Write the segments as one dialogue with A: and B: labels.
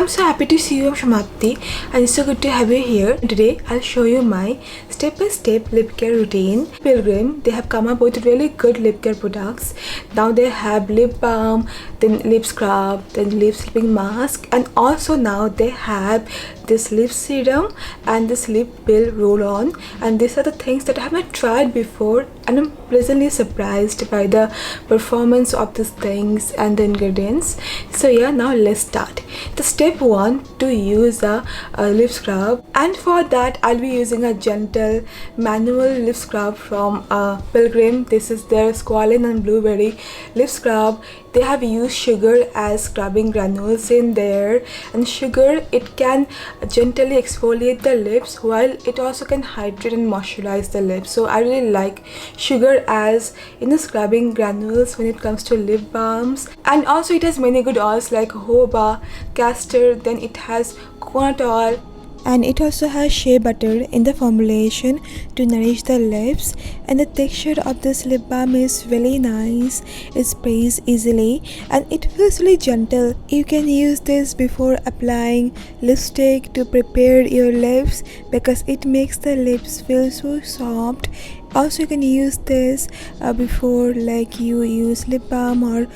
A: I'm so happy to see you, Shamati, and it's so good to have you here. Today, I'll show you my step-by-step lip care routine. Pilgrim, they have come up with really good lip care products. Now they have lip balm, then lip scrub, then lip sleeping mask, and also now they have this lip serum and this lip pill roll-on. And these are the things that I have not tried before, and I'm pleasantly surprised by the performance of these things and the ingredients. So yeah, now let's start. The step 1, to use a lip scrub, and for that I'll be using a gentle manual lip scrub from Pilgrim. This is their squalene and blueberry lip scrub. They have used sugar as scrubbing granules in there, and sugar, it can gently exfoliate the lips while it also can hydrate and moisturize the lips. So I really like sugar as scrubbing granules when it comes to lip balms. And also it has many good oils like jojoba, castor, then it has coconut oil, and it also has shea butter in the formulation to nourish the lips. And the texture of this lip balm is really nice. It sprays easily and it feels really gentle. You can use this before applying lipstick to prepare your lips because it makes the lips feel so soft. Also you can use this before like you use lip balm or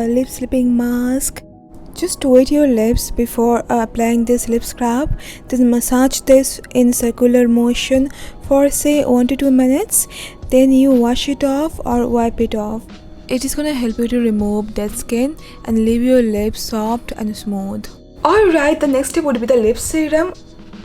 A: lip sleeping mask. Just wet your lips before applying this lip scrub, then massage this in circular motion for say 1 to 2 minutes, then you wash it off or wipe it off. It is gonna help you to remove dead skin and leave your lips soft and smooth. Alright, the next step would be the lip serum.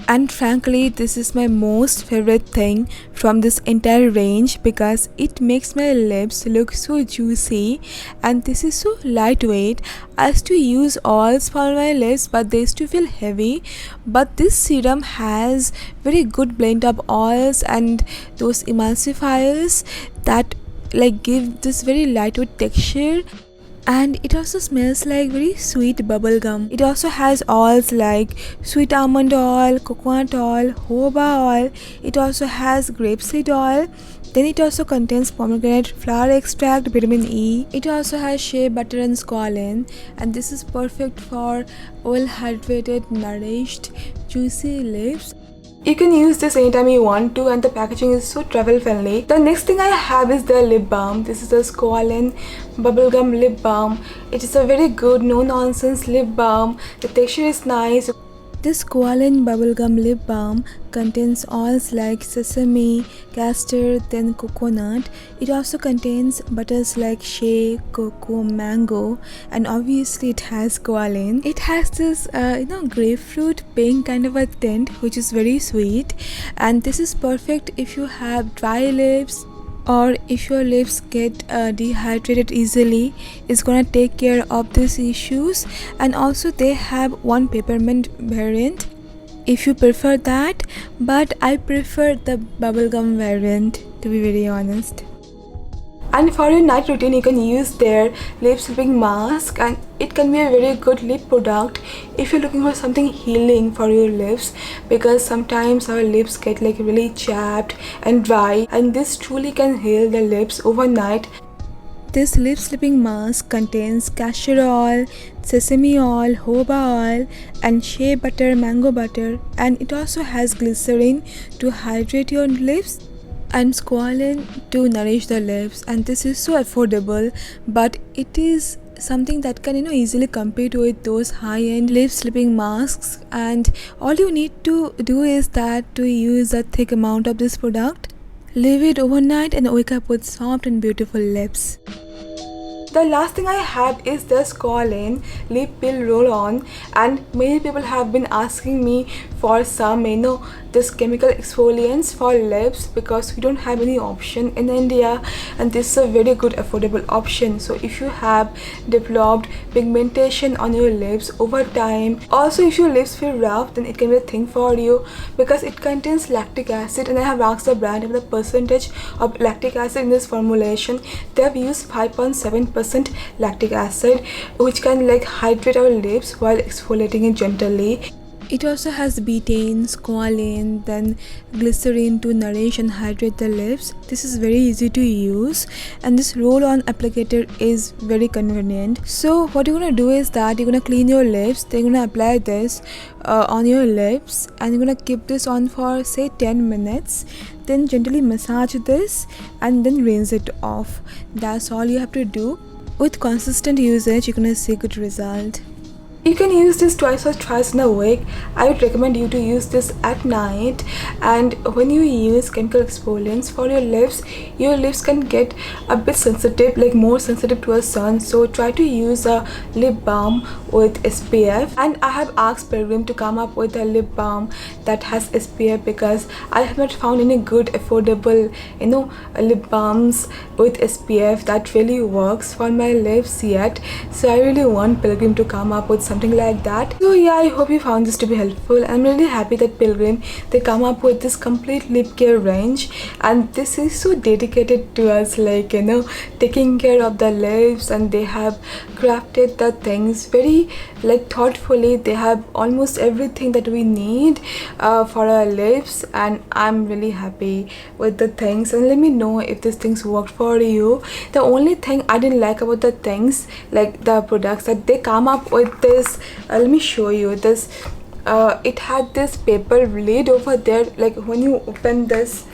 A: And frankly, this is my most favorite thing from this entire range because it makes my lips look so juicy, and this is so lightweight. I used to use oils for my lips but they used to feel heavy, but this serum has very good blend of oils and those emulsifiers that like give this very lightweight texture. And it also smells like very sweet bubblegum. It also has oils like sweet almond oil, coconut oil, jojoba oil. It also has grapeseed oil. Then it also contains pomegranate flower extract, vitamin E. It also has shea butter and squalene, and this is perfect for well hydrated, nourished, juicy lips. You can use this anytime you want to, and the packaging is so travel friendly. The next thing I have is the lip balm. This is the squalene bubblegum lip balm. It is a very good no nonsense lip balm. The texture is nice. This squalene bubblegum lip balm contains oils like sesame, castor, then coconut. It also contains butters like shea, cocoa, mango, and obviously it has squalene. It has this grapefruit pink kind of a tint which is very sweet, and this is perfect if you have dry lips or if your lips get dehydrated easily. It's gonna take care of these issues. And also they have one peppermint variant if you prefer that, but I prefer the bubblegum variant, to be very honest. And for your night routine, you can use their lip sleeping mask, and it can be a very good lip product if you're looking for something healing for your lips, because sometimes our lips get like really chapped and dry, and this truly can heal the lips overnight. This lip sleeping mask contains castor oil, sesame oil, jojoba oil, and shea butter, mango butter, and it also has glycerin to hydrate your lips and squalene to nourish the lips. And this is so affordable, but it is something that can easily compete with those high-end lip sleeping masks. And all you need to do is that to use a thick amount of this product, leave it overnight, and wake up with soft and beautiful lips. The last thing I have is the squalene lip pill roll-on, and many people have been asking me for some this chemical exfoliants for lips because we don't have any option in India, and this is a very good affordable option. So if you have developed pigmentation on your lips over time, also if your lips feel rough, then it can be a thing for you because it contains lactic acid, and I have asked the brand about the percentage of lactic acid in this formulation. They have used 5.7% lactic acid, which can like hydrate our lips while exfoliating it gently. It also has betaine, squalane, then glycerin to nourish and hydrate the lips. This is very easy to use, and this roll-on applicator is very convenient. So what you're gonna do is that you're gonna clean your lips, then you're gonna apply this on your lips, and you're gonna keep this on for say 10 minutes. Then gently massage this and then rinse it off. That's all you have to do. With consistent usage, you're gonna see good result. You can use this twice or thrice in a week. I would recommend you to use this at night, and when you use chemical exfoliants for your lips can get a bit sensitive, like more sensitive to a sun. So try to use a lip balm with SPF, and I have asked Pilgrim to come up with a lip balm that has SPF because I have not found any good affordable lip balms with SPF that really works for my lips yet. So I really want Pilgrim to come up with something like that. So yeah, I hope you found this to be helpful. I'm really happy that Pilgrim, they come up with this complete lip care range, and this is so dedicated to us, like taking care of the lips, and they have crafted the things very thoughtfully. They have almost everything that we need for our lips, and I'm really happy with the things. And let me know if these things worked for you. The only thing I didn't like about the things, like the products that they come up with this, let me show you this. It had this paper lid over there, like when you open this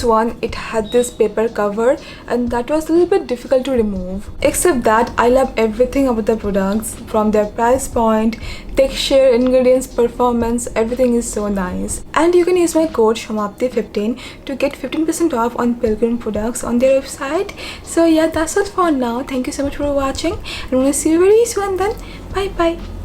A: one, it had this paper cover, and that was a little bit difficult to remove. Except that I love everything about the products, from their price point, texture, ingredients, performance, everything is so nice. And you can use my code SHAMAPTI15 to get 15% off on Pilgrim products on their website. So yeah, that's it for now. Thank you so much for watching, and I'm gonna see you very soon then. Bye bye.